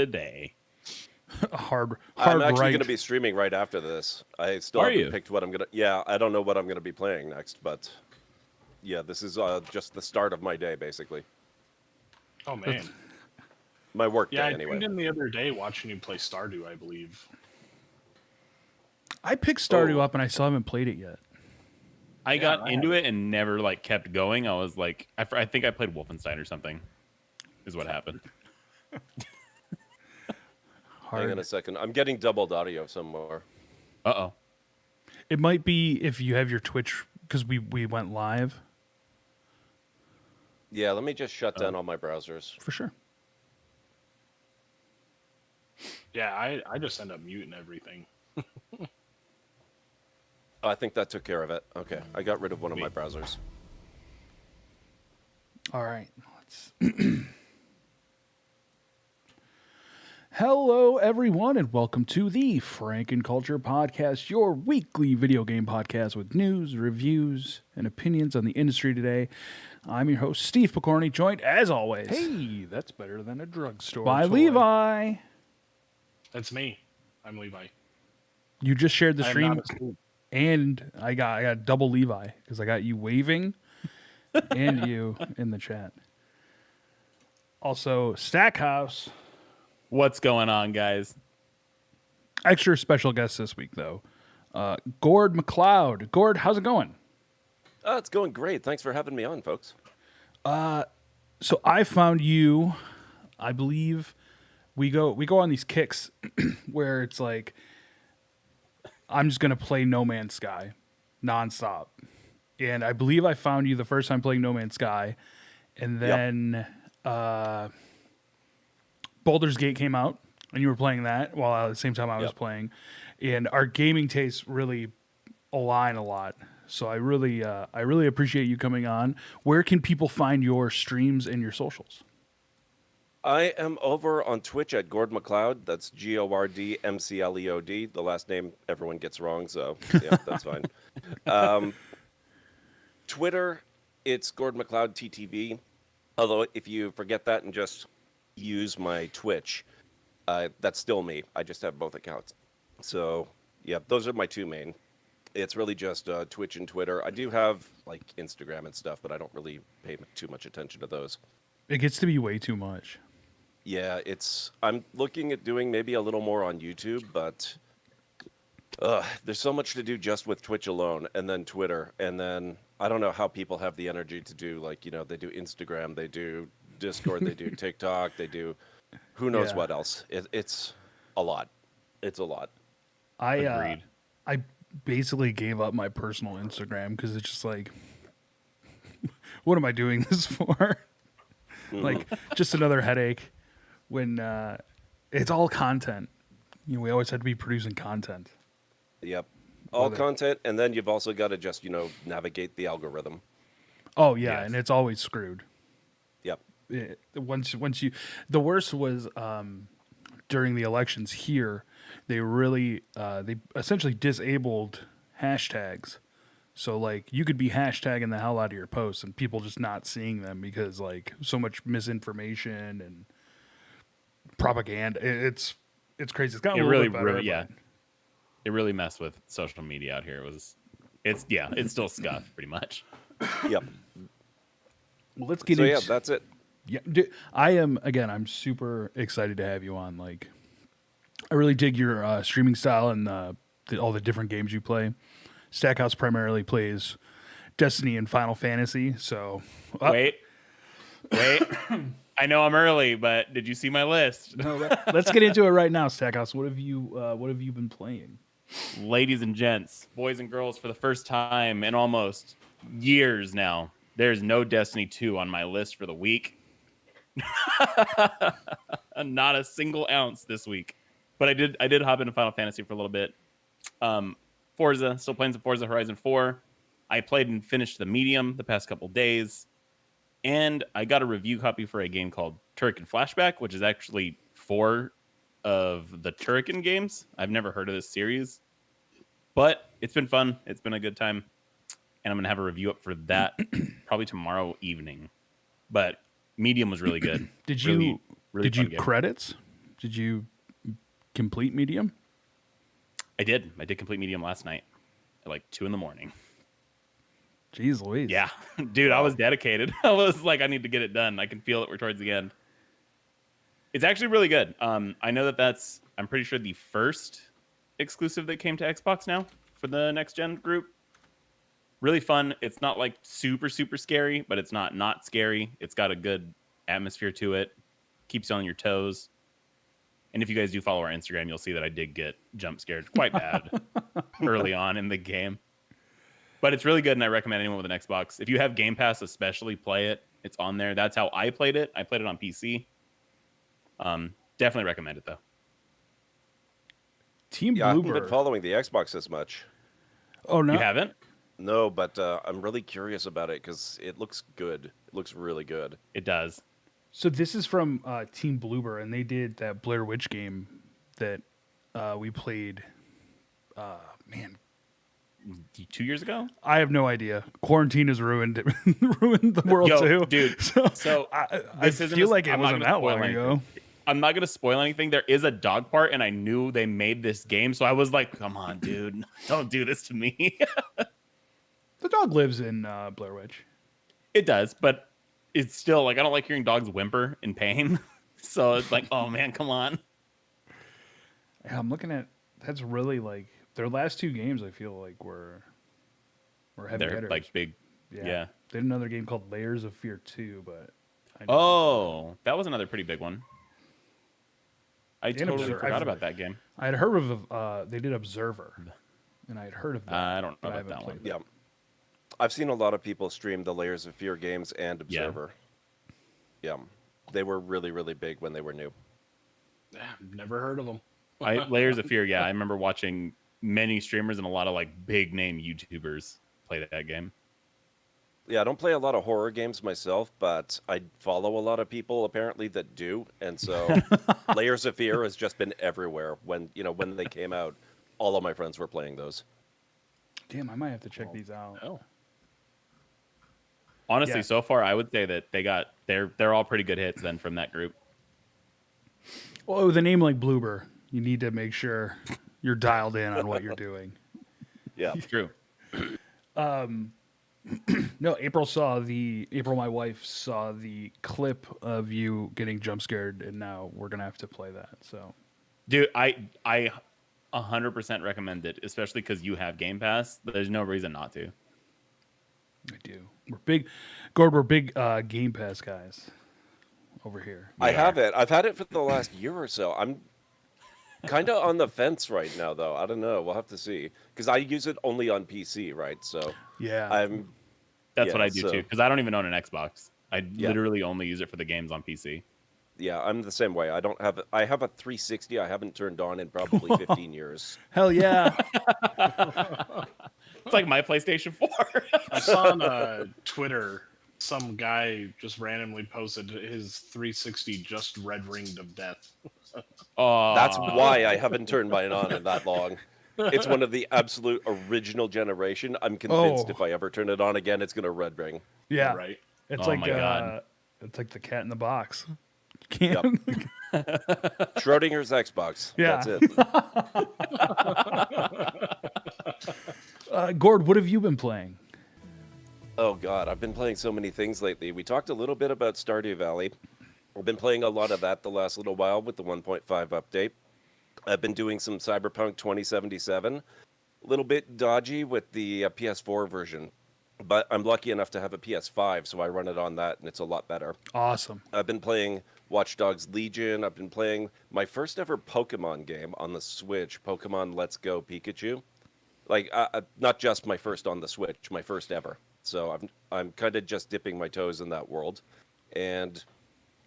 today. hard I'm actually right. going to be streaming right after this. I still Are haven't you? picked what I'm going to... Yeah, I don't know what I'm going to be playing next, but... Yeah, this is just the start of my day, basically. Oh, man. My work Yeah, day, I anyway. tuned in the other day watching you play Stardew, I believe. I picked Stardew up and I still haven't played it yet. I got into it and never like kept going. I was like, I think I played Wolfenstein or something. Is what happened. Hang on a second. I'm getting doubled audio somewhere. Uh-oh. It might be if you have your Twitch, because we went live. Yeah, let me just shut down all my browsers. For sure. Yeah, I just end up muting everything. I think that took care of it. Okay, I got rid of one of my browsers. All right. Hello, everyone, and welcome to the Frankenculture Podcast, your weekly video game podcast with news, reviews, and opinions on the industry today. I'm your host, Steve Picorni, joined, as always, Hey, that's better than a drugstore by toy. Levi. That's me. I'm Levi. You just shared the I am stream, not asleep. and I got double Levi, because I got you waving and you in the chat. Also, Stackhouse. What's going on, guys? Extra special guest this week, though. Gord McLeod. Gord, how's it going? Oh, it's going great. Thanks for having me on, folks. So I found you. I believe we go on these kicks where it's like I'm just gonna play No Man's Sky nonstop, and I believe I found you the first time playing No Man's Sky, and then Baldur's Gate came out, and you were playing that while at the same time I was playing, and our gaming tastes really align a lot. So I really appreciate you coming on. Where can people find your streams and your socials? I am over on Twitch at Gord McLeod. That's GORDMCLEOD. The last name everyone gets wrong, so yeah, that's fine. Twitter, it's Gord McLeod TTV. Although if you forget that and just use my Twitch, that's still me. I just have both accounts. So yeah, those are my two main. It's really just Twitch and Twitter. I do have like Instagram and stuff, but I don't really pay too much attention to those. It gets to be way too much. Yeah, I'm looking at doing maybe a little more on YouTube, but there's so much to do just with Twitch alone, and then Twitter, and then I don't know how people have the energy to do, like, they do Instagram, they do Discord, they do TikTok, they do who knows what else. It's a lot. It's a lot. Agreed. I basically gave up my personal Instagram because it's just like, what am I doing this for? Like, just another headache when it's all content. We always had to be producing content. Yep. All content, and then you've also got to just, navigate the algorithm. Oh, yeah, and it's always screwed. Yep. The worst was during the elections here, they essentially disabled hashtags. So like you could be hashtagging the hell out of your posts and people just not seeing them because like so much misinformation and propaganda. It's crazy. It's gotten a little bit better. It really messed with social media out here. It's still scuffed pretty much. Yep. Well, let's get into. So yeah, that's it. Yeah, I'm super excited to have you on. Like, I really dig your streaming style and all the different games you play. Stackhouse primarily plays Destiny and Final Fantasy. So wait. I know I'm early, but did you see my list? No, let's get into it right now, Stackhouse. What have you been playing? Ladies and gents, boys and girls, for the first time in almost years now, there's no Destiny 2 on my list for the week. Not a single ounce this week. But I did hop into Final Fantasy for a little bit. Forza, still playing some Forza Horizon 4. I played and finished the Medium the past couple days. And I got a review copy for a game called Turrican Flashback, which is actually 4 of the Turrican games. I've never heard of this series. But it's been fun. It's been a good time. And I'm going to have a review up for that probably tomorrow evening. But Medium was really good. Did you credits? Did you complete medium? I did complete medium last night at like 2 a.m. Jeez Louise. Yeah, dude, I was dedicated. I was like, I need to get it done. I can feel it towards the end. It's actually really good. I know that's, I'm pretty sure, the first exclusive that came to Xbox now for the next gen group. Really fun. It's not like super scary, but it's not scary. It's got a good atmosphere to it. Keeps you on your toes. And if you guys do follow our Instagram, you'll see that I did get jump scared quite bad early on in the game. But it's really good, and I recommend anyone with an Xbox. If you have Game Pass, especially, play it. It's on there. That's how I played it. I played it on PC. Definitely recommend it, though. Team Yeah, I haven't Bloober. been following the Xbox as much. Oh no. You haven't? No, but I'm really curious about it because it looks good. It looks really good. It does. So this is from Team Bloober, and they did that Blair Witch game that we played. Man, 2 years ago? I have no idea. Quarantine has ruined the world too, dude. So I this isn't feel a- like it I'm not wasn't gonna that long spoil ago. anything. I'm not going to spoil anything. There is a dog part, and I knew they made this game, so I was like, come on, dude. Don't do this to me. The dog lives in Blair Witch. It does, but it's still like I don't like hearing dogs whimper in pain. So it's like, oh man, come on. Yeah, I'm looking at that's really like their last two games. I feel like were heavy They're hitters. like big. Yeah. They had another game called Layers of Fear 2, but Oh, that was another pretty big one. I totally Observer. forgot about that game. I had heard of they did Observer, and I had heard of that. I don't know but I about haven't that one. played Yeah. I've seen a lot of people stream the Layers of Fear games and Yeah. Observer. Yeah. They were really, really big when they were new. Yeah, never heard of them. Layers of Fear. Yeah, I remember watching many streamers and a lot of like big name YouTubers play that game. Yeah, I don't play a lot of horror games myself, but I follow a lot of people apparently that do, and so Layers of Fear has just been everywhere. When they came out, all of my friends were playing those. Damn, I might have to check these out. Oh, Honestly, Yeah. so far I would say that they're all pretty good hits then from that group. Well, with a name like Bloober, you need to make sure you're dialed in on what you're doing. Yeah. It's true. No, April, my wife, saw the clip of you getting jump scared, and now we're gonna have to play that. So, Dude, I 100% recommend it, especially because you have Game Pass. There's no reason not to. I do. We're big, Gord. We're big Game Pass guys over here. I We have it. I've had it for the last year or so. I'm kind of on the fence right now, though. I don't know. We'll have to see. Because I use it only on PC, right? So Yeah, That's Yeah, what I do so- too, because I don't even own an Xbox. I Yeah. literally only use it for the games on PC. yeah, I'm the same way. I have a 360 I haven't turned on in probably 15 years. hell yeah. It's like my PlayStation 4. I saw on Twitter some guy just randomly posted his 360 just red ringed of death. Oh, That's why I haven't turned mine on in that long. It's one of the absolute original generation. I'm convinced Oh. if I ever turn it on again, it's going to red ring. Yeah, Right. It's Oh like my God. it's like the cat in the box. Can't. Schrodinger's Xbox. Yeah. That's it. Gord, what have you been playing? Oh, God. I've been playing so many things lately. We talked a little bit about Stardew Valley. I've been playing a lot of that the last little while with the 1.5 update. I've been doing some Cyberpunk 2077. A little bit dodgy with the PS4 version, but I'm lucky enough to have a PS5, so I run it on that, and it's a lot better. Awesome. I've been playing Watch Dogs Legion. I've been playing my first ever Pokemon game on the Switch, Pokemon Let's Go Pikachu. Like, not just my first on the Switch, my first ever. So I'm kind of just dipping my toes in that world. And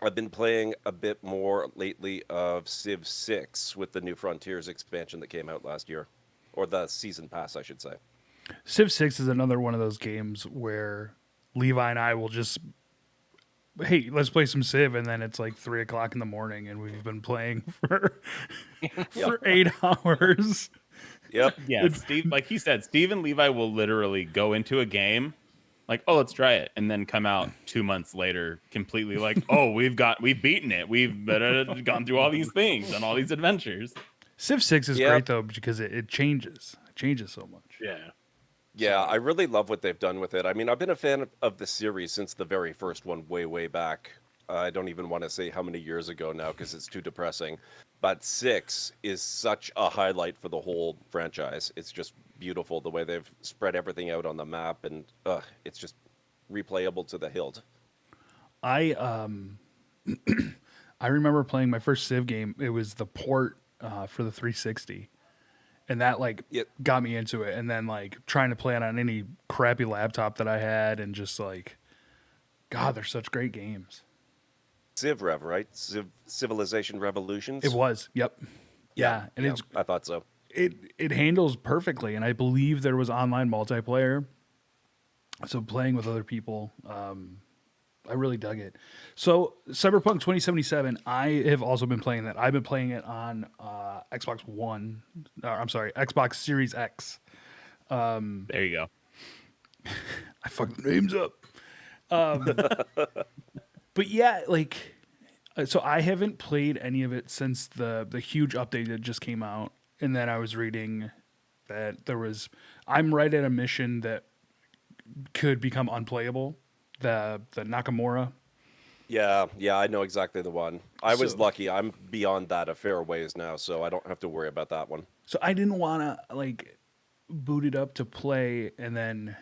I've been playing a bit more lately of Civ 6 with the New Frontiers expansion that came out last year. Or the season pass, I should say. Civ 6 is another one of those games where Levi and I will just, hey, let's play some Civ, and then it's like 3 o'clock in the morning, and we've been playing for 8 hours. Yep. yeah. Steve, like he said, Steve and Levi will literally go into a game like, oh, let's try it, and then come out 2 months later completely like, oh, we've beaten it, we've gone through all these things and all these adventures. Civ 6 is Yeah. great though because it changes. It changes so much. Yeah. Yeah, I really love what they've done with it. I mean, I've been a fan of the series since the very first one, way back. I don't even want to say how many years ago now because it's too depressing. But 6 is such a highlight for the whole franchise. It's just beautiful the way they've spread everything out on the map, and it's just replayable to the hilt. I I remember playing my first Civ game. It was the port for the 360, and that got me into it. And then like trying to play it on any crappy laptop that I had, and just like, God, they're such great games. Civ Rev, right? Civilization Revolutions. It was, yep, yeah, and yeah, I thought so. It handles perfectly, and I believe there was online multiplayer. So playing with other people, I really dug it. So Cyberpunk 2077, I have also been playing that. I've been playing it on Xbox One. I'm sorry, Xbox Series X. There you go. I fucked the names up. But yeah, like, so I haven't played any of it since the huge update that just came out. And then I was reading that I'm right at a mission that could become unplayable. The Nakamura. Yeah, I know exactly the one. I was lucky. I'm beyond that a fair ways now, so I don't have to worry about that one. So I didn't want to like boot it up to play, and then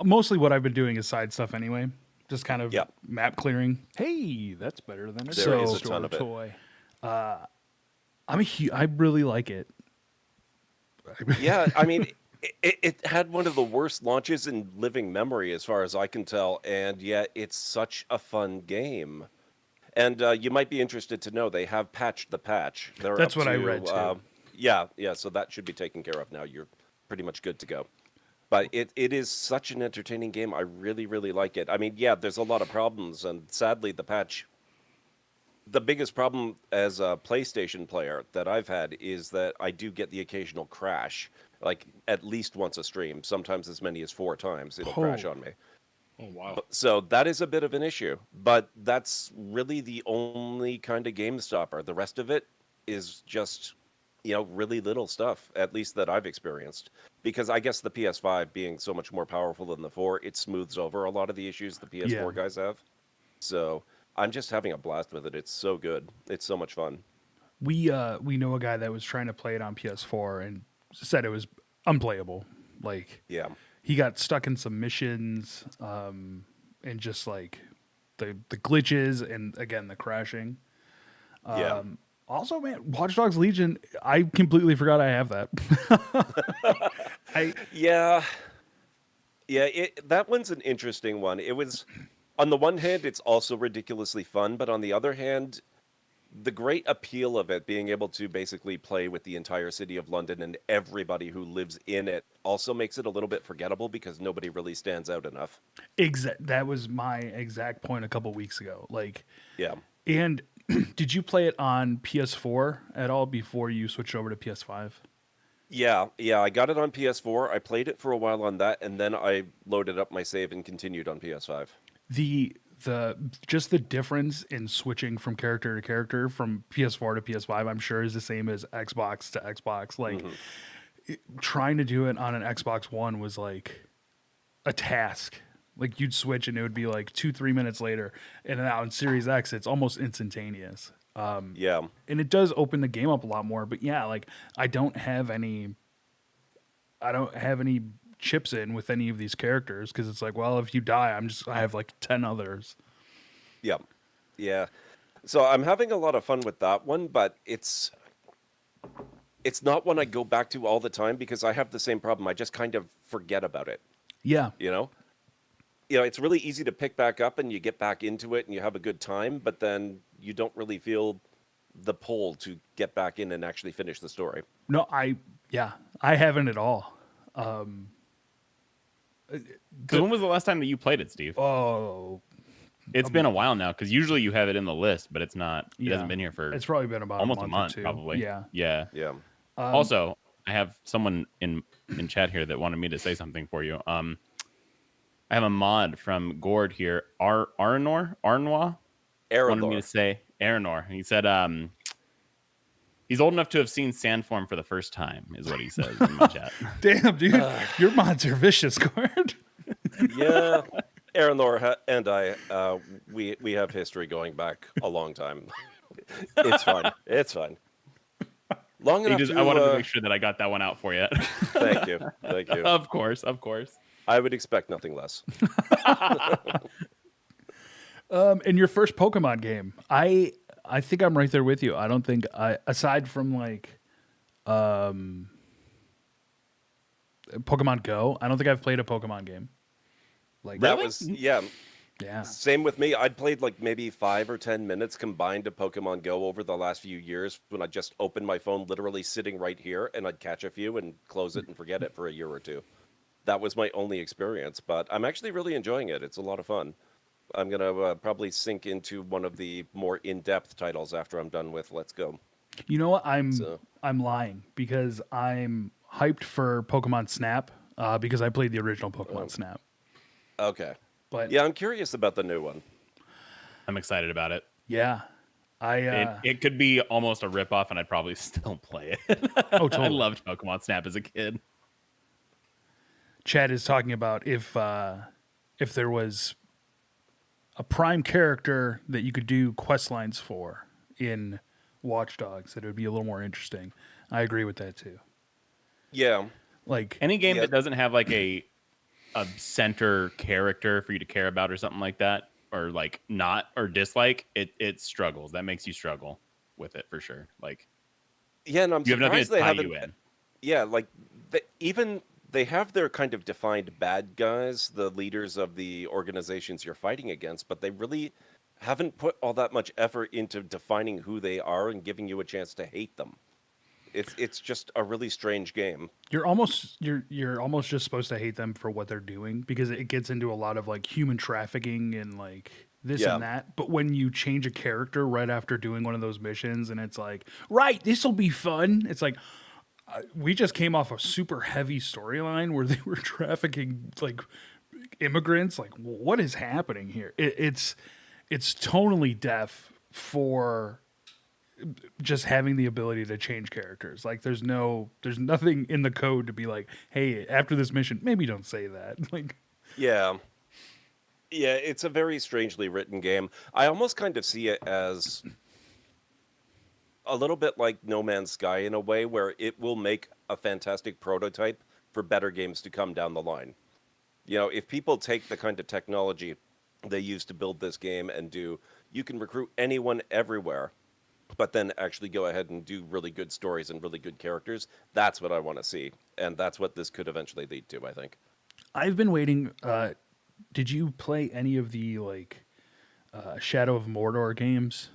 mostly what I've been doing is side stuff anyway. Just kind of map clearing. Hey, that's better than a There is a drugstore ton of it. toy. I really like it. Yeah, I mean, it had one of the worst launches in living memory, as far as I can tell, and yet it's such a fun game. And you might be interested to know they have patched the patch. That's what I read, too. Yeah, so that should be taken care of now. You're pretty much good to go. But it is such an entertaining game. I really, really like it. I mean, yeah, there's a lot of problems, and sadly, the biggest problem as a PlayStation player that I've had is that I do get the occasional crash, like at least once a stream, sometimes as many as 4 times it'll crash on me. Oh, wow. So that is a bit of an issue, but that's really the only kind of game stopper. The rest of it is just, really little stuff, at least that I've experienced. Because I guess the PS5 being so much more powerful than the 4, it smooths over a lot of the issues the PS4 guys have. So I'm just having a blast with it. It's so good. It's so much fun. We know a guy that was trying to play it on PS4 and said it was unplayable. Like, Yeah. he got stuck in some missions, and just like the glitches, and again the crashing. Yeah. Also, man, Watch Dogs Legion, I completely forgot I have that. Yeah, that one's an interesting one. It was, on the one hand, it's also ridiculously fun, but on the other hand, the great appeal of it, being able to basically play with the entire city of London and everybody who lives in it, also makes it a little bit forgettable because nobody really stands out enough. That was my exact point a couple weeks ago. Like, Yeah. and did you play it on PS4 at all before you switched over to PS5? Yeah, I got it on PS4. I played it for a while on that, and then I loaded up my save and continued on PS5. Just the difference in switching from character to character from PS4 to PS5, I'm sure is the same as Xbox to Xbox. Like, trying to do it on an Xbox One was like a task. Like, you'd switch and it would be like 2-3 minutes later, and now on Series X it's almost instantaneous. Yeah. And it does open the game up a lot more. But yeah, like, I don't have any chips in with any of these characters because it's like, well, if you die, I have like 10 others. Yeah. So I'm having a lot of fun with that one, but it's not one I go back to all the time because I have the same problem. I just kind of forget about it. Yeah. It's really easy to pick back up and you get back into it and you have a good time, but then you don't really feel the pull to get back in and actually finish the story. No, I haven't at all. Because when was the last time that you played it, Steve? Oh, It's been a while now. Because usually you have it in the list, but it's not. It Yeah. hasn't been here for it's probably been about almost a a month, month, or two. probably. Yeah. Yeah. Yeah. Also, I have someone in chat here that wanted me to say something for you. I have a mod from Gord here. Arnor wanted me to say Aranor. He said he's old enough to have seen Sandform for the first time, is what he says in my chat. Damn, dude, your mods are vicious, Gord. Yeah, Aaron and I, we have history going back a long time. It's fine. It's fine. Long enough I wanted to make sure that I got that one out for you. Thank you. Thank you. Of course. I would expect nothing less. In your first Pokemon game, I think I'm right there with you. I don't think aside from like Pokemon Go, I don't think I've played a Pokemon game. Like That Really? was yeah. Same with me. I'd played like maybe 5 or 10 minutes combined of Pokemon Go over the last few years when I just opened my phone literally sitting right here and I'd catch a few and close it and forget it for a year or two. That was my only experience, but I'm actually really enjoying it. It's a lot of fun. I'm going to probably sink into one of the more in-depth titles after I'm done with Let's Go. You know what? I'm So- lying because I'm hyped for Pokemon Snap because I played the original Pokemon Snap. Okay. But Yeah, I'm curious about the new one. I'm excited about it. yeah, It could be almost a ripoff, and I'd probably still play it. Oh, totally. I loved Pokemon Snap as a kid. Chad is talking about if there was a prime character that you could do quest lines for in Watch Dogs, that it would be a little more interesting. I agree with that too. Yeah. Like Any game Yeah. that doesn't have like a center character for you to care about or something like that, or like not or dislike, it struggles. That makes you struggle with it for sure. Like Yeah, and I'm you have nothing to surprised they tie haven't. you in. Yeah, like they have their kind of defined bad guys, the leaders of the organizations you're fighting against, but they really haven't put all that much effort into defining who they are and giving you a chance to hate them. It's just a really strange game. you're almost just supposed to hate them for what they're doing because it gets into a lot of like human trafficking and like this Yeah. and that. But when you change a character right after doing one of those missions and it's like, right, this will be fun. It's like we just came off a super heavy storyline where they were trafficking like immigrants. Like, what is happening here? It's tonally deaf for just having the ability to change characters. Like, there's nothing in the code to be like, hey, after this mission, maybe don't say that. Like, Yeah. Yeah, it's a very strangely written game. I almost kind of see it as a little bit like No Man's Sky in a way where it will make a fantastic prototype for better games to come down the line. You know, if people take the kind of technology they used to build this game and you can recruit anyone everywhere, but then actually go ahead and do really good stories and really good characters, that's what I want to see. And that's what this could eventually lead to, I think. I've been waiting. Did you play any of the like Shadow of Mordor games?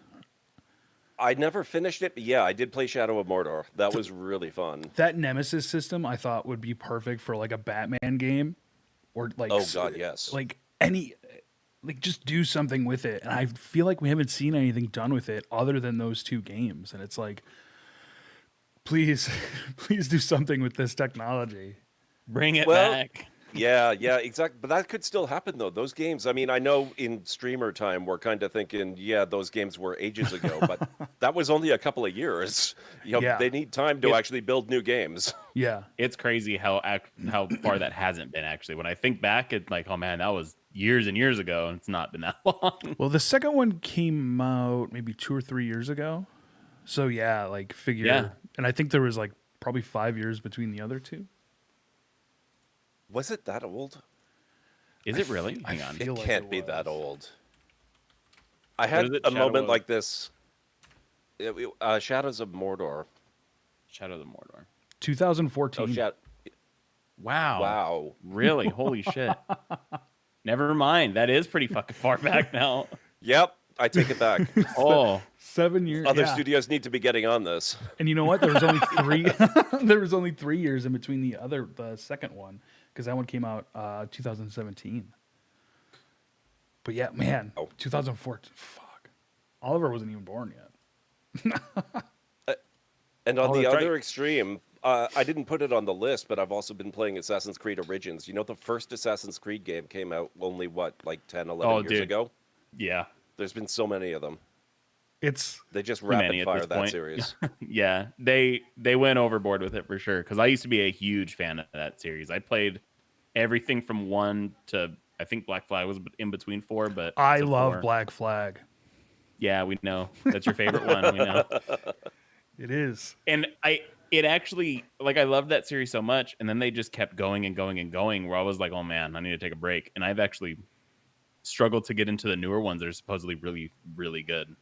I never finished it, but yeah, I did play Shadow of Mordor. That was really fun. That Nemesis system I thought would be perfect for like a Batman game, or like Oh god, yes. like any like just do something with it. And I feel like we haven't seen anything done with it other than those two games. And it's like, please, please do something with this technology. Bring it Well, back. Yeah, exactly. But that could still happen though. Those games, I mean, I know in streamer time we're kind of thinking, yeah, those games were ages ago, but that was only a couple of years. You know, Yeah. they need time to actually build new games. Yeah. It's crazy how far that hasn't been actually. When I think back, it's like, oh man, that was years and years ago, and it's not been that long. Well, the second one came out maybe 2 or 3 years ago. So yeah, like figure. Yeah. And I think there was like probably 5 years between the other two. Was it that old? Is it really? I Hang on. feel It like can't it be that was. old. I had is it? a Shadow moment of- like this. Shadows of Mordor. Shadow of the Mordor. 2014. Oh, Wow. wow. Really? Holy shit. Never mind. That is pretty fucking far back now. Yep, I take it back. Oh, 7 years. Other yeah. studios need to be getting on this. And you know what? There was only 3. There was only 3 years in between the second one, because that one came out 2017. But yeah, man, Oh. 2014. Fuck, Oliver wasn't even born yet. And on Oh, the that's other right. extreme, I didn't put it on the list, but I've also been playing Assassin's Creed Origins. You know, the first Assassin's Creed game came out only, what, like 10, 11 years dude. ago? Yeah. There's been so many of them. It's They just Too many rapid at fire this that point. series. Yeah. They went overboard with it for sure. Because I used to be a huge fan of that series. I played everything from 1 to, I think Black Flag was in between 4, but I to love 4. Black Flag. Yeah, we know. That's your favorite one. We know. It is. And it actually, like, I loved that series so much, and then they just kept going and going and going, where I was like, oh man, I need to take a break. And I've actually struggled to get into the newer ones that are supposedly really, really good.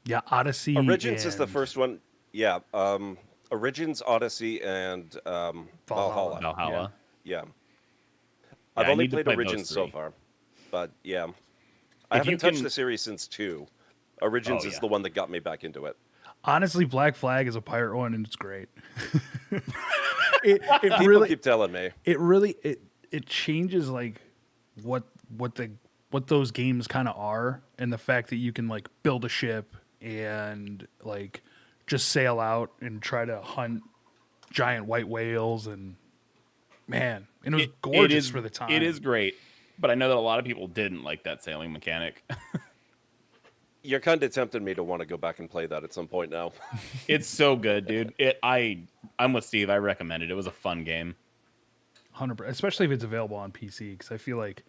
Yeah, Odyssey. Origins is the and first one. Yeah. Origins, Odyssey, and Valhalla. Valhalla. Yeah. Yeah, I've I only need to played play those Origins so 3. far. But yeah. If I you haven't touched can- the series since 2. Origins Oh, is yeah. the one that got me back into it. Honestly, Black Flag is a pirate one, and it's great. it People really, keep telling me. it changes like what those games kind of are, and the fact that you can like build a ship and like just sail out and try to hunt giant white whales, and man, and it was gorgeous for the time. It is great, but I know that a lot of people didn't like that sailing mechanic. You're kind of tempting me to want to go back and play that at some point now. It's so good, dude. I'm with Steve. I recommend it. It was a fun game. 100%, especially if it's available on PC, because I feel like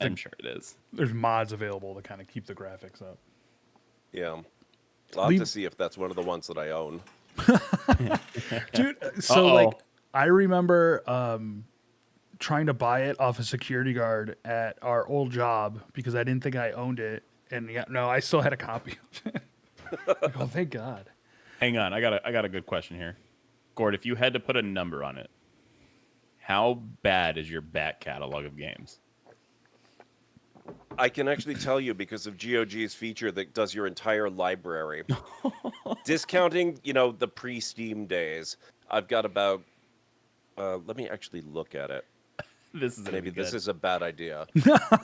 I'm sure it is. there's mods available to kind of keep the graphics up. Yeah. I'll have to see if that's one of the ones that I own. Dude, so Uh-oh. like I remember trying to buy it off a security guard at our old job because I didn't think I owned it, and yeah, no, I still had a copy of it. Like, oh, thank God. Hang on, I got a good question here. Gord, if you had to put a number on it, how bad is your back catalog of games? I can actually tell you because of GOG's feature that does your entire library. Discounting, the pre-Steam days, I've got about, let me actually look at it. This is Maybe this good. is a bad idea.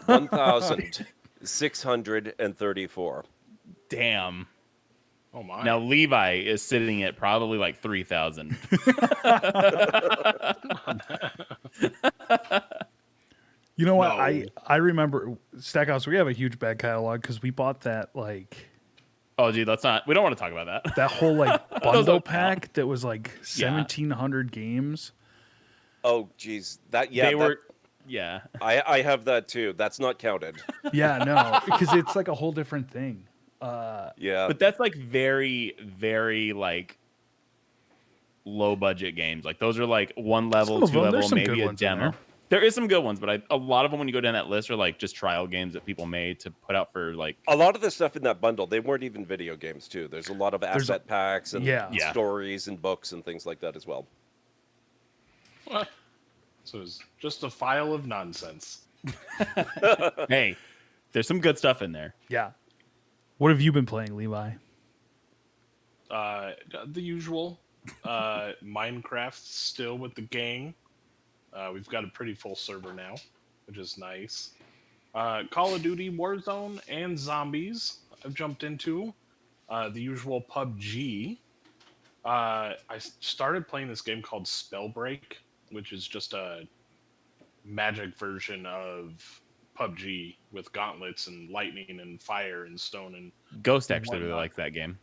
1,634. Damn. Oh my! Now Levi is sitting at probably like 3,000. You know what? No. I remember Stackhouse. We have a huge back catalog because we bought that like Oh, dude, we don't want to talk about that. that whole like bundle don't pack that was like 1,700 games. Oh, geez. Yeah. I have that too. That's not counted. Yeah, no, because it's like a whole different thing. Yeah. But that's like very, very like low budget games. Like those are like one level, Some of 2 them, level, there's some maybe good a ones in demo. there. There is some good ones, but a lot of them when you go down that list are like just trial games that people made to put out for like. A lot of the stuff in that bundle, they weren't even video games too. There's a lot of asset packs and Yeah. stories and books and things like that as well. What? So it's just a file of nonsense. Hey, there's some good stuff in there. Yeah. What have you been playing, Levi? The usual. Minecraft still with the gang. We've got a pretty full server now, which is nice. Call of Duty Warzone and Zombies I've jumped into. The usual PUBG. I started playing this game called Spellbreak, which is just a magic version of PUBG with gauntlets and lightning and fire and stone and Ghost actually really whatnot. likes that game.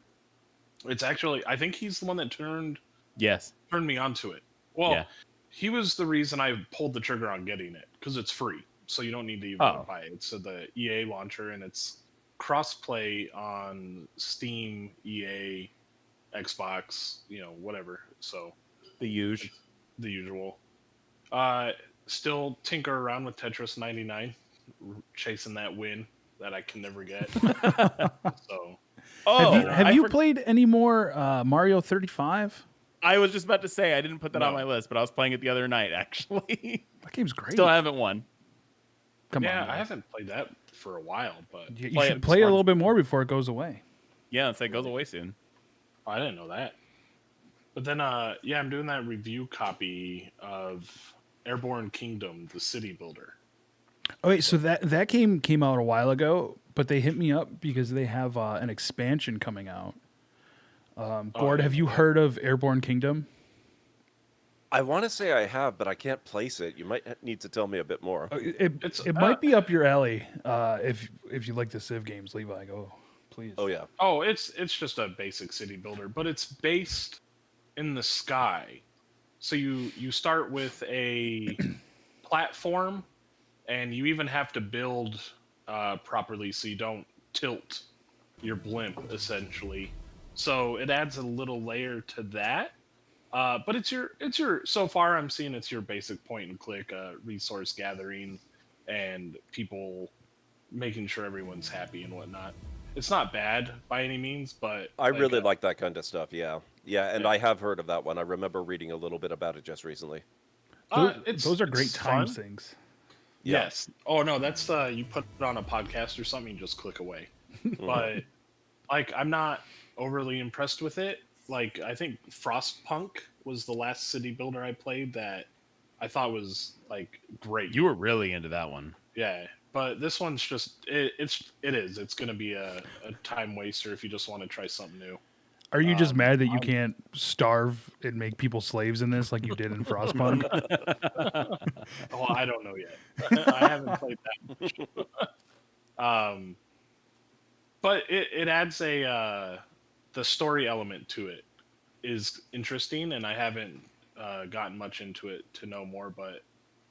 It's actually, I think he's the one that turned Yes. me onto it. Well, Yeah. he was the reason I pulled the trigger on getting it because it's free, so you don't need to even buy it. It's the EA launcher, and it's cross-play on Steam, EA, Xbox, whatever. So The huge. the usual. Still tinker around with Tetris 99, chasing that win that I can never get. So. Oh, Have you played any more Mario 35? I was just about to say I didn't put that on No. my list, but I was playing it the other night actually. That game's great. Still haven't won. Come Yeah, on. I haven't played that for a while, but You play should it play it a smart. little bit more before it goes away. Yeah, it's like goes away soon. I didn't know that. But then, I'm doing that review copy of Airborne Kingdom, the city builder. Oh, wait, so that game came out a while ago, but they hit me up because they have an expansion coming out. Gord, have you heard of Airborne Kingdom? I want to say I have, but I can't place it. You might need to tell me a bit more. It might be up your alley if you like the Civ games, Levi. Go, please. Oh yeah. Oh, it's just a basic city builder, but it's based in the sky. So you start with a platform, and you even have to build properly so you don't tilt your blimp, essentially. So it adds a little layer to that. But it's your so far I'm seeing it's your basic point and click resource gathering and people making sure everyone's happy and whatnot. It's not bad by any means, but I really like that kind of stuff. Yeah. Yeah, and I have heard of that one. I remember reading a little bit about it just recently. Those are great time fun. sinks. Yeah. Yes. Oh no, that's you put it on a podcast or something, you just click away. But like I'm not overly impressed with it. Like I think Frostpunk was the last city builder I played that I thought was like great. You were really into that one. Yeah, but this one's just it's going to be a time waster if you just want to try something new. Are you just mad that you can't starve and make people slaves in this like you did in Frostpunk? Well, I don't know yet. I haven't played that much. But it adds the story element to it is interesting, and I haven't gotten much into it to know more, but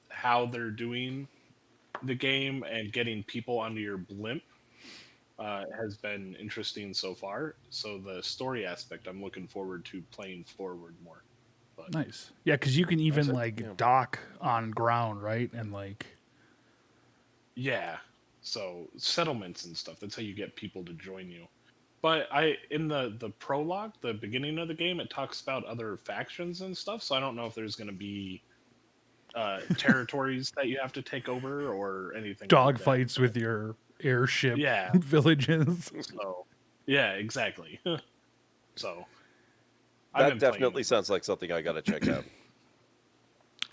how they're doing the game and getting people onto your blimp has been interesting so far. So the story aspect, I'm looking forward to playing forward more. But Nice. Yeah, because you can even Yeah. dock on ground, right? And yeah, so settlements and stuff. That's how you get people to join you. But in the prologue, the beginning of the game, it talks about other factions and stuff. So I don't know if there's going to be territories that you have to take over or anything. dog like that. fights with your airship Yeah. villages. So yeah, exactly. So I've That been definitely playing. sounds like something I got to check out.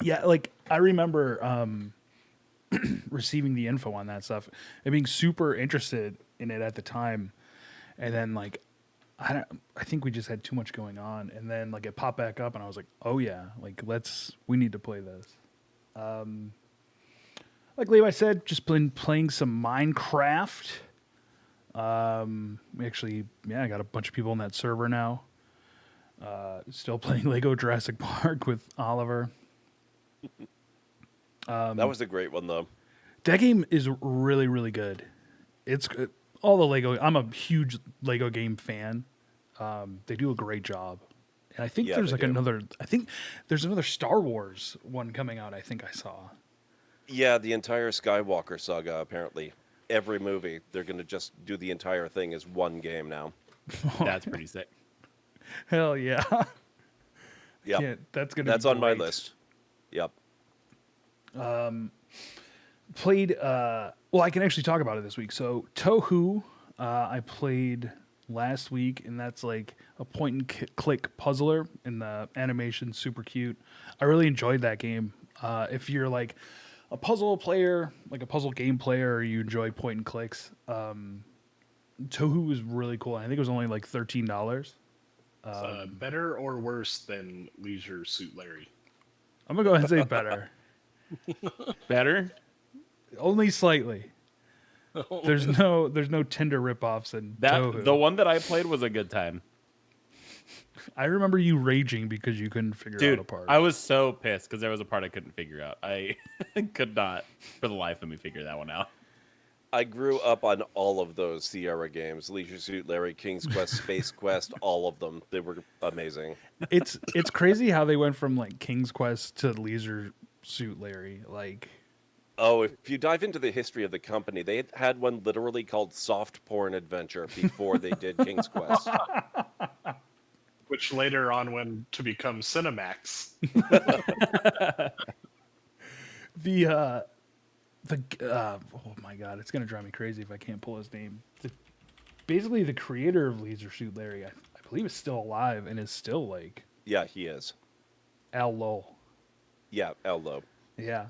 Yeah, like I remember receiving the info on that stuff and being super interested in it at the time. And then I think we just had too much going on, and then it popped back up, and I was like, oh yeah, we need to play this. Like Levi said, just been playing some Minecraft. We actually, I got a bunch of people in that server now. Still playing Lego Jurassic Park with Oliver. That was a great one, though. That game is really, really good. It's all the Lego. I'm a huge Lego game fan. They do a great job, and I think Yeah, there's they do. another. I think there's another Star Wars one coming out. I think I saw. Yeah, the entire Skywalker saga, apparently. Every movie, they're going to just do the entire thing as one game now. That's pretty sick. Hell yeah! Yep. Yeah, that's gonna. That's be on my great. list. Yep. Played. Well, I can actually talk about it this week. So Tohu, I played last week, and that's like a point and click puzzler, and the animation super cute. I really enjoyed that game. If you're like a puzzle player, like a puzzle game player, or you enjoy point and clicks, Tohu was really cool. I think it was only like $13. Better or worse than Leisure Suit Larry? I'm gonna go ahead and say better, Better? only slightly. There's no Tinder ripoffs in Tohu. The one that I played was a good time. I remember you raging because you couldn't figure out a Dude, part. I was so pissed because there was a part I couldn't figure out. I could not, for the life of me, figure that one out. I grew up on all of those Sierra games. Leisure Suit Larry, King's Quest, Space Quest, all of them. They were amazing. It's crazy how they went from like King's Quest to Leisure Suit Larry. Like, Oh, if you dive into the history of the company, they had one literally called Soft Porn Adventure before they did King's Quest. Which later on went to become Cinemax. oh my god, it's gonna drive me crazy if I can't pull his name. Basically, the creator of Leisure Suit Larry, I believe, is still alive and is still like Yeah, he is. Al Lowell. Yeah, Ello. Yeah,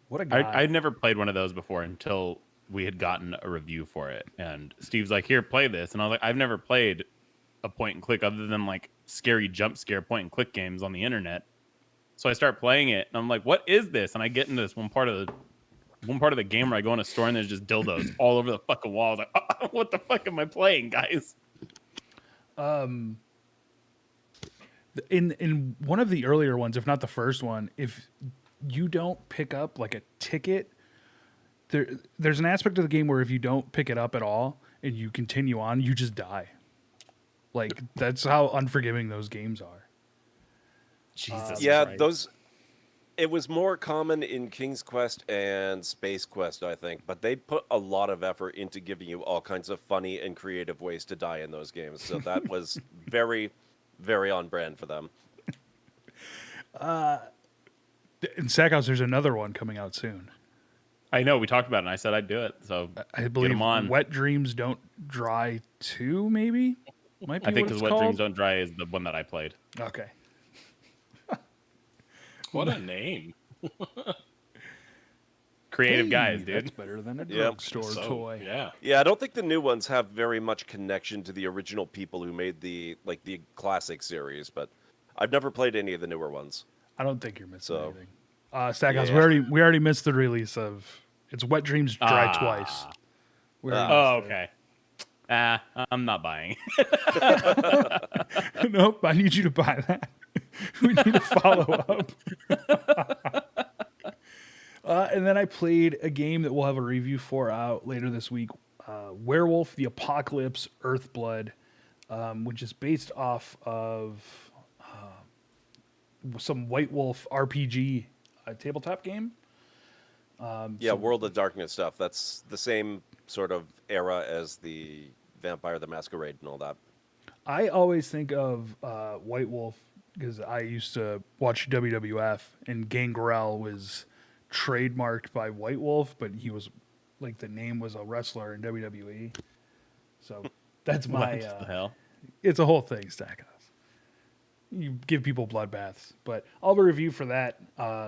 what a guy. I'd never played one of those before until we had gotten a review for it. And Steve's like, here, play this. And I was like, I've never played a point and click other than like scary jump scare point and click games on the internet. So I start playing it, and I'm like, "What is this?" And I get into this one part of the game where I go in a store and there's just dildos all over the fucking walls. Like, oh, what the fuck am I playing, guys? In one of the earlier ones, if not the first one, if you don't pick up like a ticket, there's an aspect of the game where if you don't pick it up at all and you continue on, you just die. Like that's how unforgiving those games are. Jesus. Yeah, Christ. it was more common in King's Quest and Space Quest, I think, but they put a lot of effort into giving you all kinds of funny and creative ways to die in those games. So that was very, very on brand for them. In Sackhouse, there's another one coming out soon. I know we talked about it, and I said I'd do it. So I believe get 'em on. Wet Dreams Don't Dry 2, maybe? Might be I think what because it's Wet called. Dreams Don't Dry is the one that I played. Okay. What a name. Creative Hey, guys, That's dude. better than a Yeah. drugstore So, toy. yeah. Yeah, I don't think the new ones have very much connection to the original people who made the classic series, but I've never played any of the newer ones. I don't think you're missing So, anything. Stackhouse, yeah. we already missed the release of it's Wet Dreams Dry Ah. Twice. We Ah. already Oh, missed okay. I'm not buying. it. Nope, I need you to buy that. We need to follow up. And then I played a game that we'll have a review for out later this week, Werewolf: The Apocalypse Earthblood, which is based off of some White Wolf RPG tabletop game. Yeah, World of Darkness stuff. That's the same sort of era as the Vampire the Masquerade and all that. I always think of White Wolf because I used to watch WWF, and Gangrel was trademarked by White Wolf, but he was like the name was a wrestler in WWE. So that's my. What the hell? It's a whole thing, Stackhouse. You give people bloodbaths, but I'll have a review for that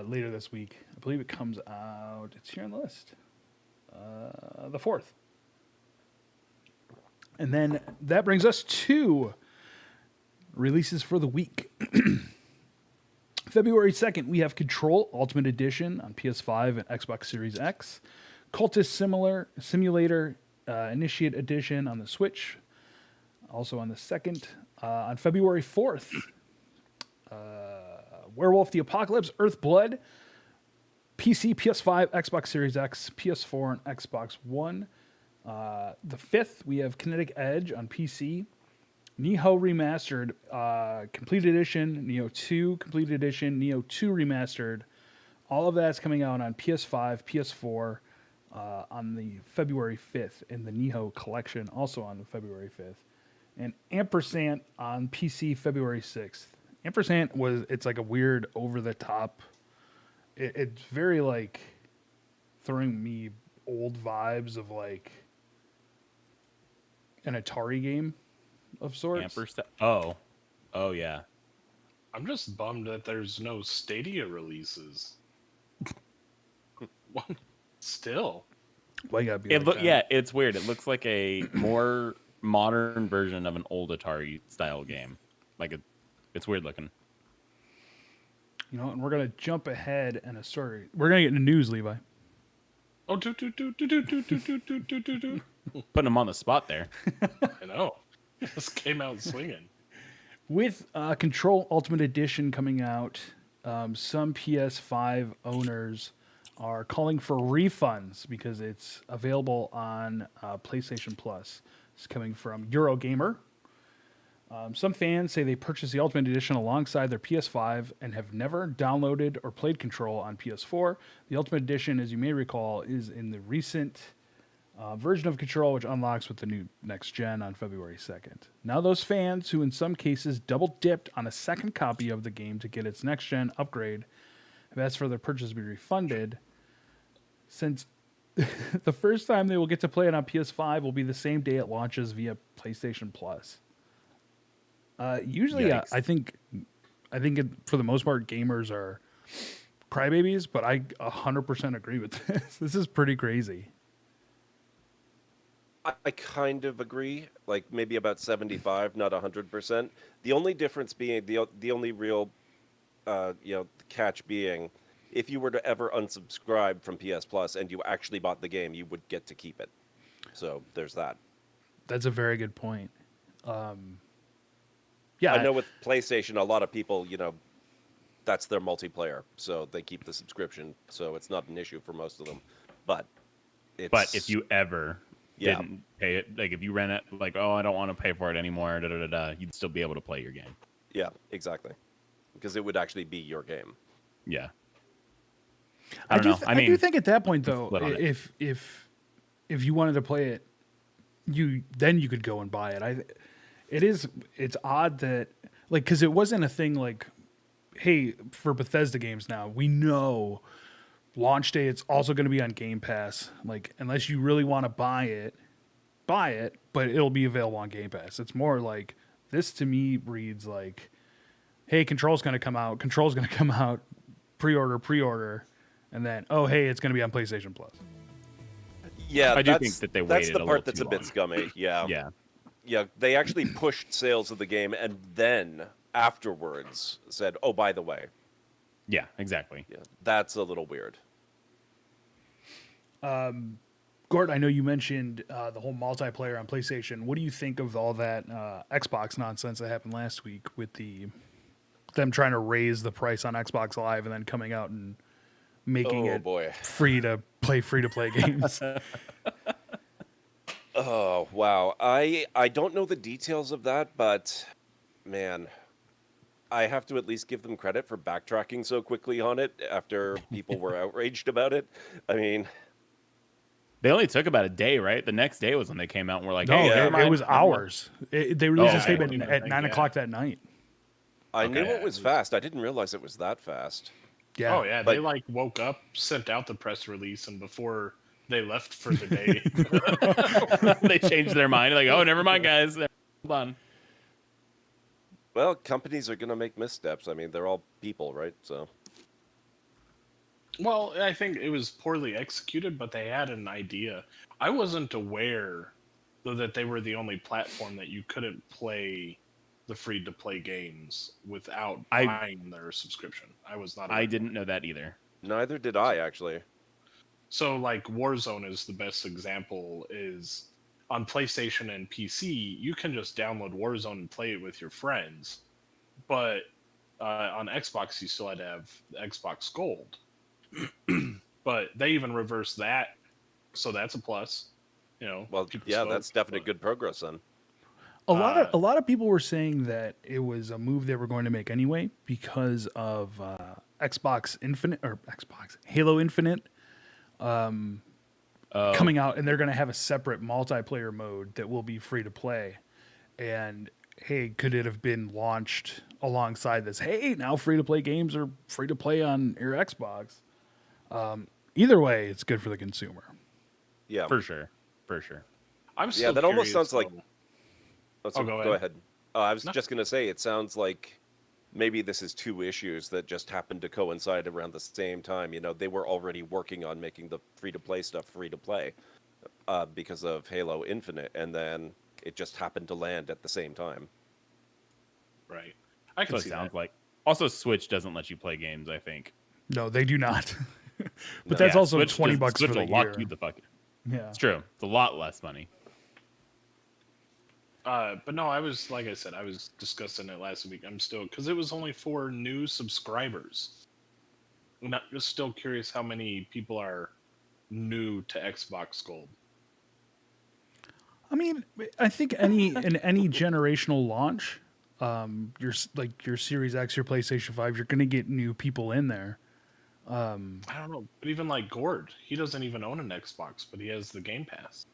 later this week. I believe it comes out. It's here on the list, the 4th. And then that brings us to releases for the week. February 2nd, we have Control Ultimate Edition on PS5 and Xbox Series X. Cultist Simulator Initiate Edition on the Switch, also on the 2nd. On February 4th, Werewolf: The Apocalypse Earthblood, PC, PS5, Xbox Series X, PS4, and Xbox One. The 5th, we have Kinetic Edge on PC, Neo Remastered, Complete Edition, Neo 2 Complete Edition, Neo 2 Remastered. All of that's coming out on PS5, PS4 on the February 5th, and the Neo Collection also on the February 5th. And Ampersand on PC February 6th. Ampersand it's like a weird over-the-top. It's very like throwing me old vibes of like an Atari game of sorts. Ampersand. Oh yeah. I'm just bummed that there's no Stadia releases. What? Still. Why you gotta be like that? Yeah, it's weird. It looks like a more modern version of an old Atari style game. Like it's weird looking. You know, and we're gonna jump ahead in a story. We're gonna get into news, Levi. Oh, do. Putting them on the spot there. I know. This came out swinging. With Control Ultimate Edition coming out, some PS5 owners are calling for refunds because it's available on PlayStation Plus. It's coming from Eurogamer. Some fans say they purchased the Ultimate Edition alongside their PS5 and have never downloaded or played Control on PS4. The Ultimate Edition, as you may recall, is in the recent version of Control, which unlocks with the new next gen on February 2nd. Now those fans who in some cases double-dipped on a second copy of the game to get its next gen upgrade have asked for their purchase to be refunded, since the first time they will get to play it on PS5 will be the same day it launches via PlayStation Plus. Usually, I think for the most part, gamers are crybabies, but I 100% agree with this. This is pretty crazy. I kind of agree, like maybe about 75, not 100%. The only difference being the only real the catch being, if you were to ever unsubscribe from PS Plus and you actually bought the game, you would get to keep it. So there's that. That's a very good point. Yeah, I know with PlayStation, a lot of people, that's their multiplayer, so they keep the subscription. So it's not an issue for most of them. But if you ever didn't pay it, like if you ran it, like, oh, I don't want to pay for it anymore, you'd still be able to play your game. Yeah, exactly. Because it would actually be your game. Yeah. I don't know. I do think at that point though, split on it. if you wanted to play it, you could go and buy it. It's odd that because it wasn't a thing like, hey, for Bethesda games now, we know launch day it's also going to be on Game Pass. Like unless you really want to buy it, but it'll be available on Game Pass. It's more like this to me reads like, hey, Control's going to come out, pre-order, and then hey, it's going to be on PlayStation Plus. Yeah, I do think that they that's waited the a part little that's too a bit long. scummy. Yeah. Yeah. Yeah, they actually pushed sales of the game and then afterwards said, "Oh, by the way." Yeah, exactly. Yeah, that's a little weird. Gord, I know you mentioned the whole multiplayer on PlayStation. What do you think of all that Xbox nonsense that happened last week with them trying to raise the price on Xbox Live and then coming out and making it free to play games? Oh, wow. I don't know the details of that, but man, I have to at least give them credit for backtracking so quickly on it after people were outraged about it. I mean, they only took about a day, right? The next day was when they came out and were like, No, hey, never mind, it was never mind. hours. They released a I statement don't even at think, 9 o'clock that night. I knew Okay. it was fast. I didn't realize it was that fast. Yeah. Oh yeah, they woke up, sent out the press release, and before they left for the day, They changed their mind. Like, oh, never mind, guys. Hold on. Well, companies are going to make missteps. I mean, they're all people, right? So, well, I think it was poorly executed, but they had an idea. I wasn't aware though that they were the only platform that you couldn't play the free-to-play games without buying their subscription. I was not aware. I didn't know that either. neither did I, actually. So, like, Warzone is the best example, is on PlayStation and PC, you can just download Warzone and play it with your friends. But on Xbox, you still had to have the Xbox Gold. But they even reversed that, so that's a plus. Well, people yeah, spoke, that's definitely but- good progress then. A lot of people were saying that it was a move they were going to make anyway because of Halo Infinite coming out, and they're going to have a separate multiplayer mode that will be free to play. And hey, could it have been launched alongside this? Hey, now free to play games are free to play on your Xbox. Either way, it's good for the consumer. Yeah. For sure. I'm still that almost curious, sounds like- though. Go ahead. I was No. just going to say, it sounds like maybe this is two issues that just happened to coincide around the same time. They were already working on making the free-to-play stuff free-to-play because of Halo Infinite, and then it just happened to land at the same time. Right. I So can it see sounds that. like. Also, Switch doesn't let you play games, I think. No, they do not. But No. that's Yeah, also Switch $20 Switch for the will lock year. you the fuck. Yeah. It's true. It's a lot less money. But no, like I said, I was discussing it last week. I'm still, because it was only for new subscribers. I'm just still curious how many people are new to Xbox Gold. I mean, I think in any generational launch, your Series X, your PlayStation 5, you're going to get new people in there. I don't know, but even like Gord, he doesn't even own an Xbox, but he has the Game Pass.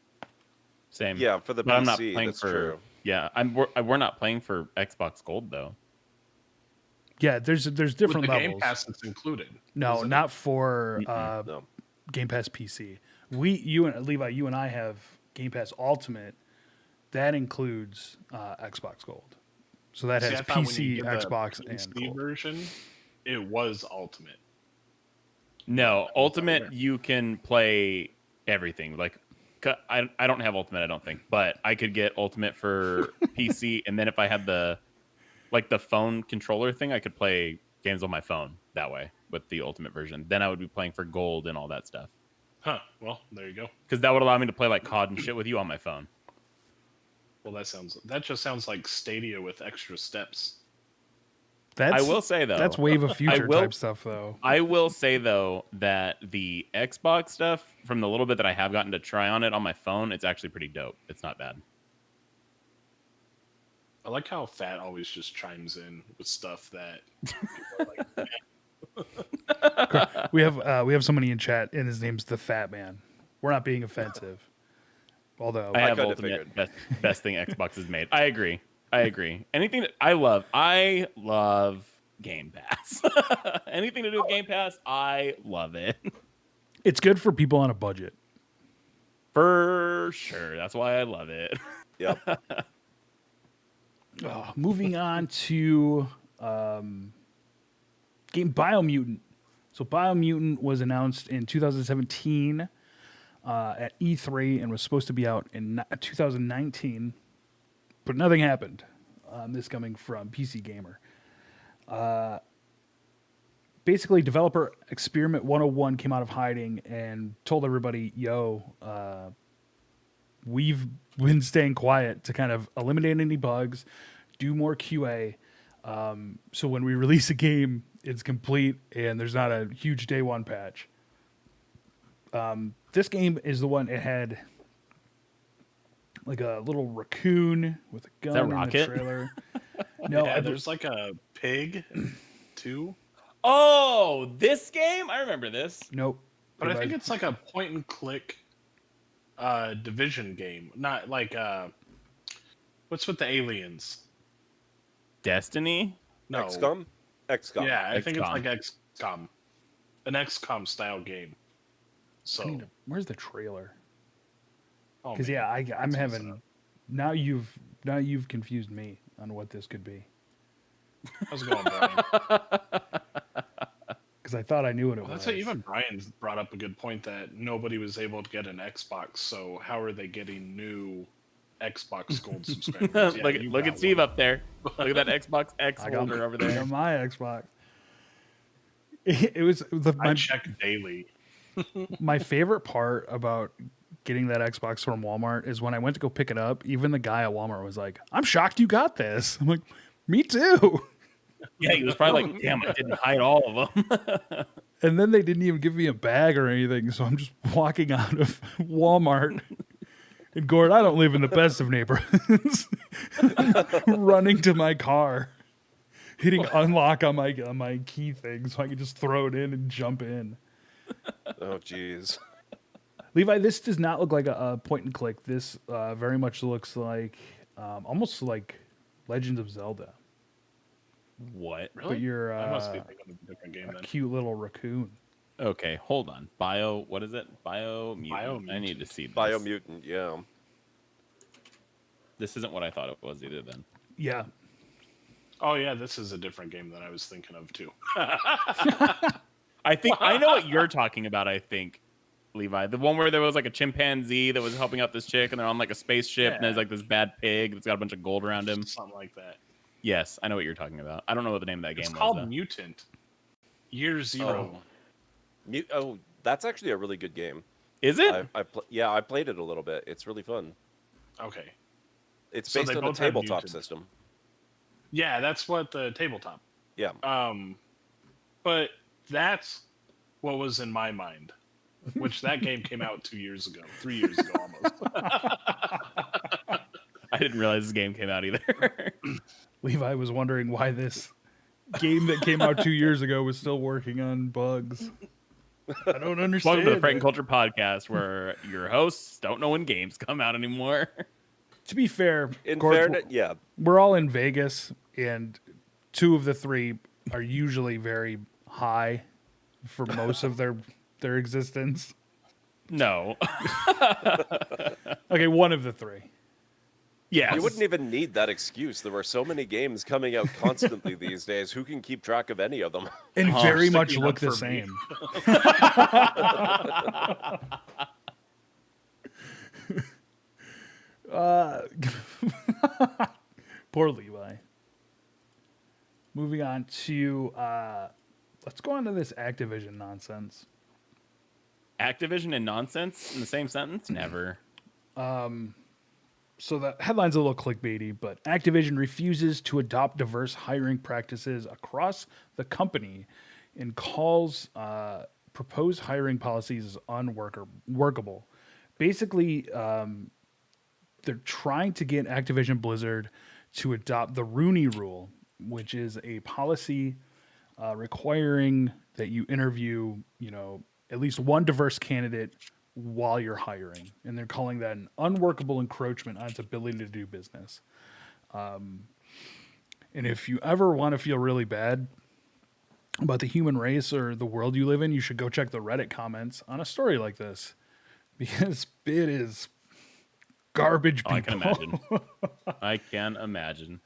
Same. Yeah, for the But I'm PC, not playing that's for. true. Yeah, we're not playing for Xbox Gold though. Yeah, there's different With the levels. Game Pass, it's included. No, isn't it? not for No. Game Pass PC. Levi, you and I have Game Pass Ultimate. That includes Xbox Gold. So that See, has I thought when PC, you did the Xbox, PC and Gold. version, it was Ultimate. No, Ultimate aware. you can play everything. Like I don't have Ultimate, I don't think, but I could get Ultimate for PC, and then if I had the phone controller thing, I could play games on my phone that way with the Ultimate version. Then I would be playing for gold and all that stuff. Huh. Well, there you go. Because that would allow me to play like COD and shit with you on my phone. Well, that just sounds like Stadia with extra steps. I will say though, that's Wave of Future type stuff though. I will say though that the Xbox stuff, from the little bit that I have gotten to try on it on my phone, it's actually pretty dope. It's not bad. I like how Fat always just chimes in with stuff that people are like, We have somebody in chat, and his name's the Fat Man. We're not being offensive, although I have kinda Ultimate best thing Xbox has made. I agree. Anything that I love Game Pass. Anything to do with Game Pass, I love it. it's good for people on a budget. For sure. That's why I love it. Yep. Moving on to game BioMutant. So BioMutant was announced in 2017 at E3 and was supposed to be out in 2019, but nothing happened. This coming from PC Gamer. Basically, developer Experiment 101 came out of hiding and told everybody, yo, we've been staying quiet to kind of eliminate any bugs, do more QA. So when we release a game, it's complete and there's not a huge day one patch. This game is the one, it had like a little raccoon with a gun in Rocket? the trailer. No, yeah, there's like a pig too. Oh, this game? I remember this. nope. But I think it's like a point and click Division game. Not like what's with the aliens? Destiny? No. XCOM? XCOM. Yeah, I think it's XCOM. like XCOM. An XCOM style game. So where's the trailer? oh, Because man. yeah, I'm having now you've confused me on what this could be. How's it going, Brian? Because I thought I knew what it Well, was. that's what even Brian brought up a good point that nobody was able to get an Xbox. So how are they getting new Xbox Gold subscribers? Yeah, you look got at Steve one. up there. Look at that Xbox X I got holder over I there. got my Xbox. It was I check daily. my favorite part about getting that Xbox from Walmart is when I went to go pick it up. Even the guy at Walmart was like, "I'm shocked you got this." I'm like, "Me too." Yeah, he was probably like, damn, I didn't hide all of them. And then they didn't even give me a bag or anything, so I'm just walking out of Walmart. And Gord, I don't live in the best of neighborhoods. Running to my car, hitting unlock on my key thing so I can just throw it in and jump in. Oh, jeez. Levi, this does not look like a point and click. This very much looks like almost like Legends of Zelda. What? Really? But you're I must be thinking of a different game a then. cute little raccoon. Okay, hold on. What is it? BioMutant. I need to see this. BioMutant, yeah. This isn't what I thought it was either then. Yeah. Oh yeah, this is a different game that I was thinking of too. I think I know what you're talking about, I think, Levi. The one where there was like a chimpanzee that was helping out this chick and they're on like a spaceship and there's like this bad pig that's got a bunch of gold around him. Something like that. Yes, I know what you're talking about. I don't know what the name of that It's game called was. Mutant. Year Zero. Oh, that's actually a really good game. Is it? I played it a little bit. It's really fun. Okay. It's So based they on a both have tabletop Mutant. system. Yeah, that's what the tabletop. Yeah. But that's what was in my mind. Which that game came out 3 years ago almost. I didn't realize this game came out either. Levi was wondering why this game that came out 2 years ago was still working on bugs. I don't understand. Welcome to the it. Frankenculture Podcast, where your hosts don't know when games come out anymore. To be fair, In Gord, fairness, yeah. we're all in Vegas, and two of the three are usually very high for most of their existence. No. Okay, one of the three. Yes. You wouldn't even need that excuse. There are so many games coming out constantly these days. Who can keep track of any of them? And very much sticking look up the for me. same. Poor Levi. moving on to let's go on to this Activision nonsense. Activision and nonsense in the same sentence? Never. So the headline's a little clickbaity, but Activision refuses to adopt diverse hiring practices across the company and calls proposed hiring policies unworkable. Basically, they're trying to get Activision Blizzard to adopt the Rooney Rule, which is a policy requiring that you interview, at least one diverse candidate while you're hiring, and they're calling that an unworkable encroachment on its ability to do business. And if you ever want to feel really bad about the human race or the world you live in, you should go check the Reddit comments on a story like this, because it is garbage people. I can imagine. I can imagine.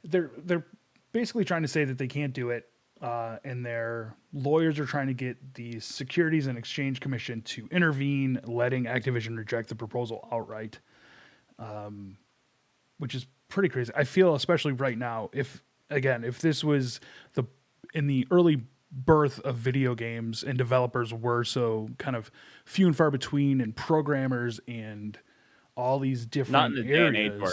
They're basically trying to say that they can't do it, and their lawyers are trying to get the Securities and Exchange Commission to intervene, letting Activision reject the proposal outright, which is pretty crazy. I feel, especially right now, if this was in the early birth of video games and developers were so kind of few and far between, and programmers and all these different not in the day and age areas. where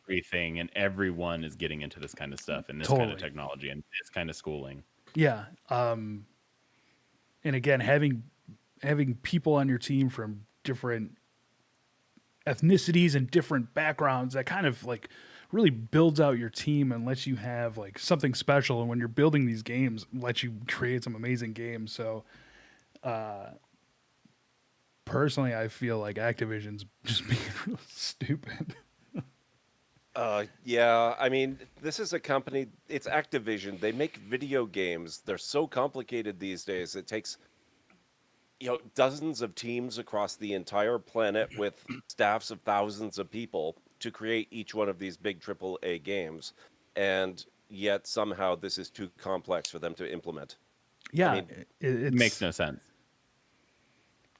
everything and everyone is getting into this kind of stuff and this kind of technology and this kind of schooling. Yeah. And again, having people on your team from different ethnicities and different backgrounds, that kind of like really builds out your team and lets you have like something special. And when you're building these games, lets you create some amazing games. So, personally, I feel like Activision's just being real stupid. Yeah, I mean, this is a company, it's Activision. They make video games. They're so complicated these days. It takes, dozens of teams across the entire planet with staffs of thousands of people to create each one of these big AAA games. And yet somehow this is too complex for them to implement. Yeah, I mean, It makes no sense.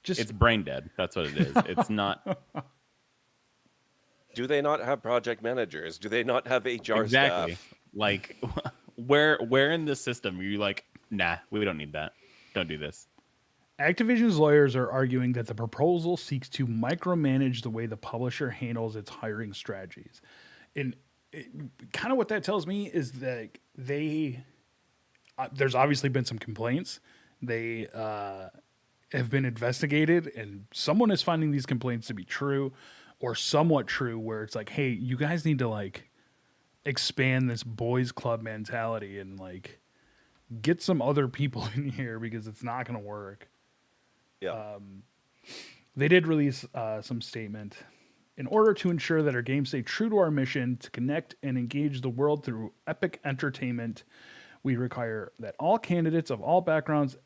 It's brain dead. That's what it is. It's not. Do they not have project managers? Do they not have HR Exactly. staff? Like, where in the system are you like, nah, we don't need that. Don't do this. Activision's lawyers are arguing that the proposal seeks to micromanage the way the publisher handles its hiring strategies. And kind of what that tells me is that there's obviously been some complaints. They have been investigated, and someone is finding these complaints to be true or somewhat true, where it's like, hey, you guys need to like expand this boys club mentality and like get some other people in here, because it's not going to work. Yeah. They did release some statement. In order to ensure that our games stay true to our mission to connect and engage the world through epic entertainment, we require that all candidates of all backgrounds,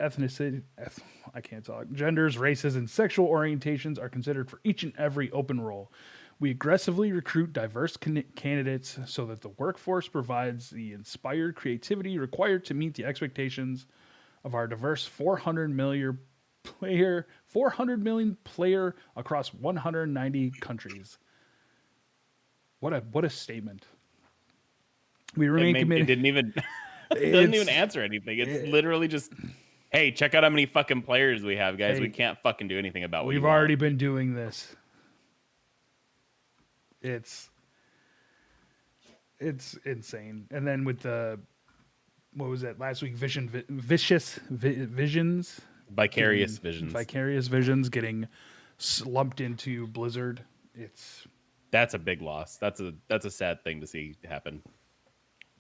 genders, races, and sexual orientations are considered for each and every open role. We aggressively recruit diverse candidates so that the workforce provides the inspired creativity required to meet the expectations of our diverse 400 million player across 190 countries. What a statement. We remain committed. It doesn't even answer anything. It's literally just, hey, check out how many fucking players we have, guys. We can't fucking do anything about what we've already been doing this. It's insane. And then with the, what was that last week? Vicarious Visions getting slumped into Blizzard. That's a big loss. That's a sad thing to see happen.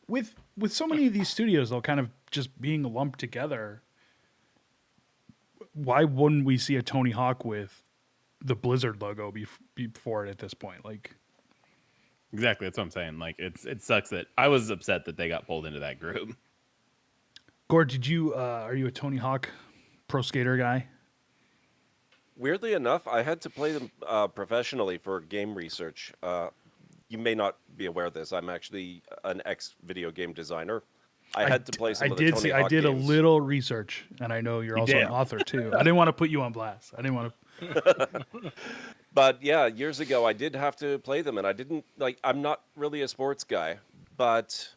With so many of these studios, though, kind of just being lumped together, why wouldn't we see a Tony Hawk with the Blizzard logo before it at this point? Like, exactly, that's what I'm saying. Like, it sucks that I was upset that they got pulled into that group. Gord, are you a Tony Hawk Pro Skater guy? Weirdly enough, I had to play them professionally for game research. You may not be aware of this. I'm actually an ex-video game designer. I had to play some of the Tony Hawk I did games. a little research, and I know you're also an author, too. I didn't want to put you on blast. I didn't want to... But, yeah, years ago, I did have to play them, and I didn't... I'm not really a sports guy, but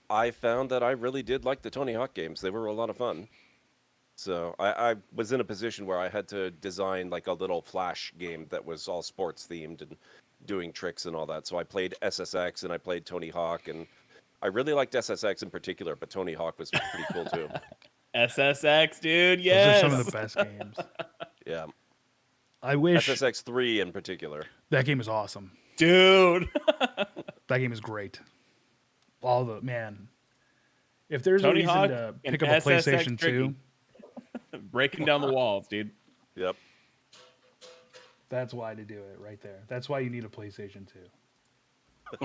I found that I really did like the Tony Hawk games. They were a lot of fun. So I was in a position where I had to design like a little Flash game that was all sports themed and doing tricks and all that. So I played SSX and I played Tony Hawk, and I really liked SSX in particular, but Tony Hawk was pretty cool too. SSX, dude. Those Yes. are some of the best games. Yeah, I wish SSX 3 in particular. that game is awesome. Dude. That game is great. Man, if there's Tony a reason Hawk to and pick up a SSX PlayStation 2, tricky. Breaking down the walls, dude. Yep. that's why to do it right there. That's why you need a PlayStation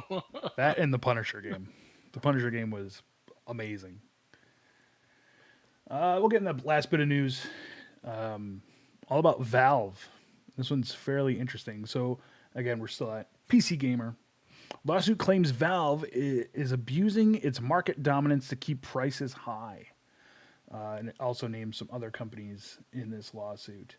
2. That and the Punisher game. The Punisher game was amazing. We'll get in the last bit of news. All about Valve. This one's fairly interesting. So, again, we're still at PC Gamer. Lawsuit claims Valve is abusing its market dominance to keep prices high. And it also names some other companies in this lawsuit.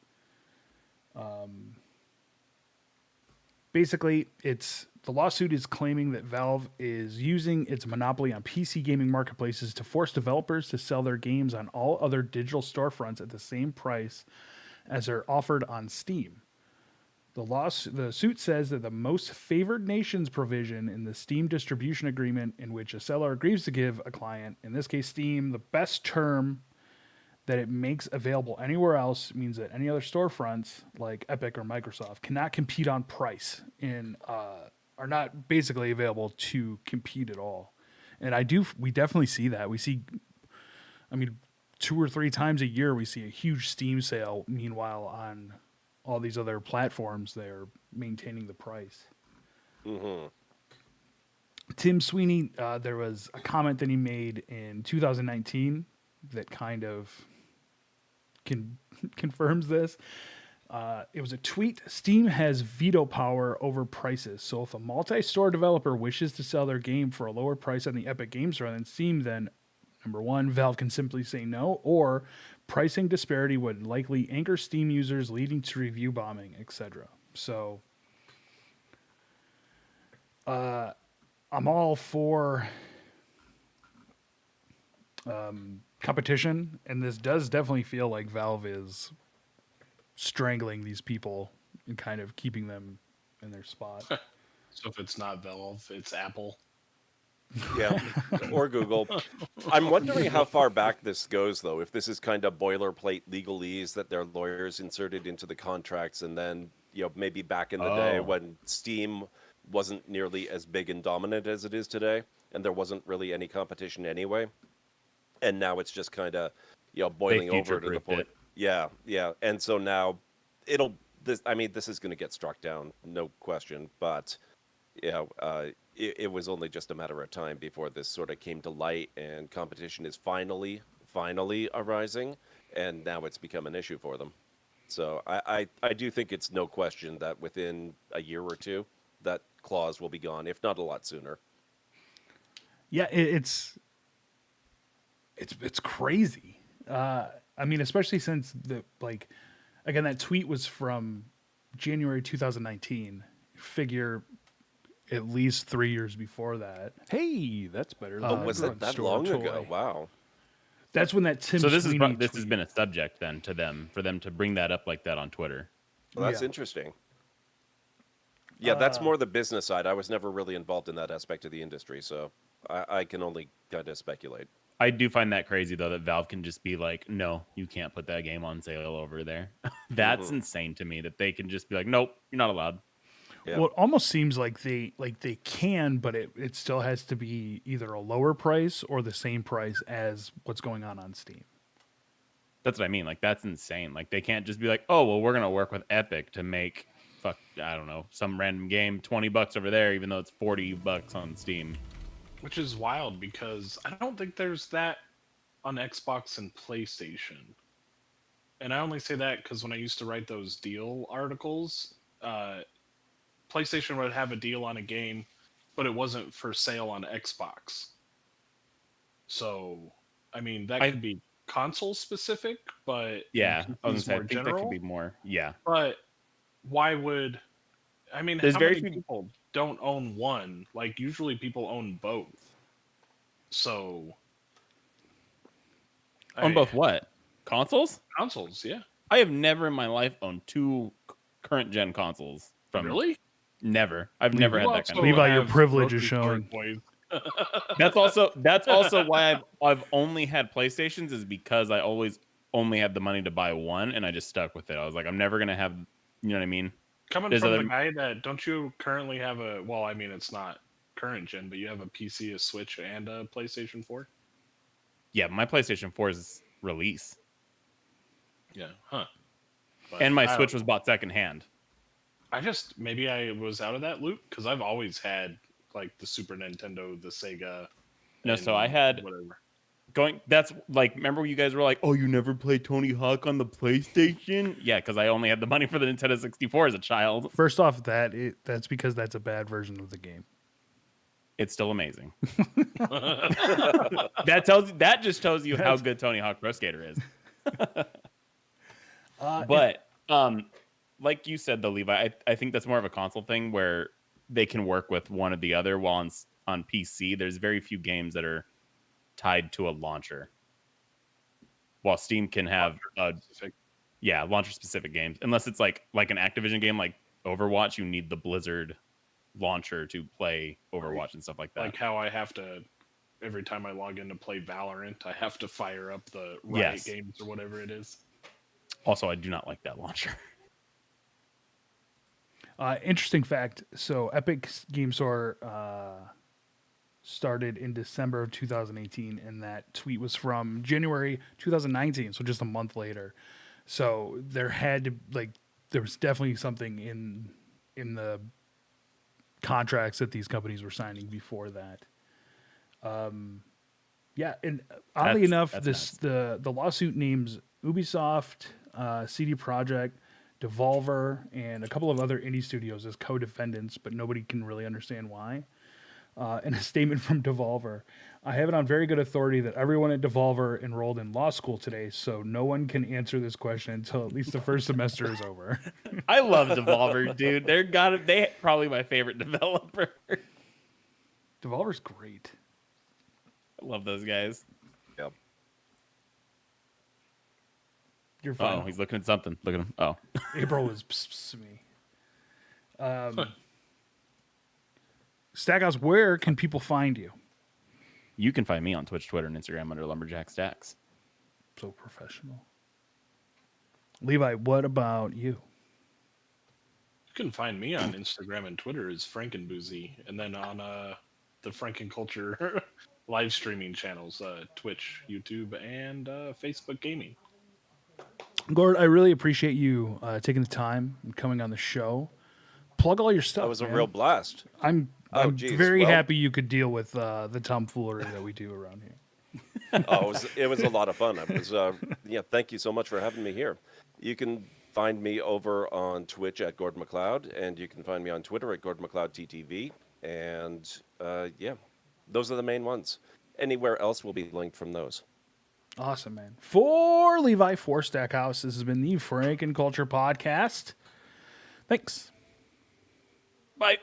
Basically, the lawsuit is claiming that Valve is using its monopoly on PC gaming marketplaces to force developers to sell their games on all other digital storefronts at the same price as are offered on Steam. The suit says that the most favored nations provision in the Steam distribution agreement, in which a seller agrees to give a client, in this case Steam, the best term that it makes available anywhere else, means that any other storefronts like Epic or Microsoft cannot compete on price and are not basically available to compete at all. And we definitely see that. We see, 2 or 3 times a year we see a huge Steam sale. Meanwhile, on all these other platforms, they're maintaining the price. Mm-hmm. Tim Sweeney, there was a comment that he made in 2019 that kind of confirms this. It was a tweet. Steam has veto power over prices. So if a multi-store developer wishes to sell their game for a lower price on the Epic Games Store than Steam, then number one, Valve can simply say no, or pricing disparity would likely anchor Steam users, leading to review bombing, etc. So I'm all for competition, and this does definitely feel like Valve is strangling these people and kind of keeping them in their spot. So if it's not Valve, it's Apple. Yeah, or Google. I'm wondering how far back this goes, though. If this is kind of boilerplate legalese that their lawyers inserted into the contracts, and then maybe back in the day when Steam wasn't nearly as big and dominant as it is today, and there wasn't really any competition anyway, and now it's just kind of boiling over to the point. Yeah, and so now this is going to get struck down, no question, but it was only just a matter of time before this sort of came to light, and competition is finally arising, and now it's become an issue for them. So I do think it's no question that within a year or two, that clause will be gone, if not a lot sooner. Yeah, it's crazy. Especially since again, that tweet was from January 2019. Figure at least 3 years before that. Hey, that's better than Was it that long ago? Wow. That's when that Tim. So this Sweeney has tweet. been a subject then to them, for them to bring that up like that on Twitter. Well, that's Yeah. interesting. Yeah, that's more the business side. I was never really involved in that aspect of the industry, so I can only kind of speculate. I do find that crazy, though, that Valve can just be like, no, you can't put that game on sale over there. That's insane to me, that they can just be like, nope, you're not allowed. Yeah. Well, it almost seems like they can, but it still has to be either a lower price or the same price as what's going on Steam. That's what I mean. Like, that's insane. Like, they can't just be like, oh, well, we're going to work with Epic to make, I don't know, some random game, $20 over there, even though it's $40 on Steam. Which is wild, because I don't think there's that on Xbox and PlayStation. And I only say that because when I used to write those deal articles, PlayStation would have a deal on a game, but it wasn't for sale on Xbox. So, that could be console specific, but Yeah, I was more gonna say, I think that general. could be more. Yeah. But why would There's how very many few people don't own one? Like, usually people own both. So On both what? Consoles? consoles, yeah. I have never in my life owned two current gen consoles. Really? Never. I've never had that kind of. Levi, your have privilege is grocery store showing. toys. That's also why I've only had PlayStations, is because I always only had the money to buy one, and I just stuck with it. I was like, I'm never gonna have, you know what I mean? Coming There's from other- the guy that, don't you currently have a, well, I mean, it's not current gen, but you have a PC, a Switch, and a PlayStation 4? Yeah, my PlayStation 4's release, Yeah, huh. But and my I Switch don't- was bought secondhand. maybe I was out of that loop, because I've always had, like, the Super Nintendo, the Sega. No, and so I had whatever. that's like, remember you guys were like, oh, you never played Tony Hawk on the PlayStation? Yeah, because I only had the money for the Nintendo 64 as a child. First off, that's because that's a bad version of the game. It's still amazing. That just tells you how good Tony Hawk Pro Skater is. But like you said though, Levi, I think that's more of a console thing where they can work with one or the other. While on PC, there's very few games that are tied to a launcher. While Steam can have launcher specific games, unless it's like an Activision game like Overwatch, you need the Blizzard launcher to play Overwatch and stuff like that. Like how I have to, every time I log in to play Valorant, I have to fire up the Riot games or whatever it is. Also, I do not like that launcher. Interesting fact. So Epic Game Store started in December of 2018, and that tweet was from January 2019, so just a month later. So there was definitely something in the contracts that these companies were signing before that. Yeah, and oddly enough, the lawsuit names Ubisoft, CD Projekt, Devolver, and a couple of other indie studios as co-defendants, but nobody can really understand why. In a statement from Devolver, I have it on very good authority that everyone at Devolver enrolled in law school today, so no one can answer this question until at least the first semester is over. I love Devolver, dude. They probably my favorite developer. Devolver's great. I love those guys. Yep. You're fine. Oh, he's looking at something. Look at him. Oh. April was me. Stackhouse, where can people find you? You can find me on Twitch, Twitter, and Instagram under Lumberjack Stacks. So professional. Levi, what about you? You can find me on Instagram and Twitter as Frankenboozy, and then on the Frankenculture live streaming channels, Twitch, YouTube, and Facebook Gaming. Gord, I really appreciate you taking the time and coming on the show. Plug all your stuff. That was a man. real blast. I'm geez. very Well- happy you could deal with the tomfoolery that we do around here. Oh, it was a lot of fun. Thank you so much for having me here. You can find me over on Twitch at Gordon McLeod, and you can find me on Twitter at Gordon McLeod TTV. And those are the main ones. Anywhere else will be linked from those. Awesome, man. For Levi, for Stackhouse, this has been the Frankenculture Podcast. Thanks. Bye.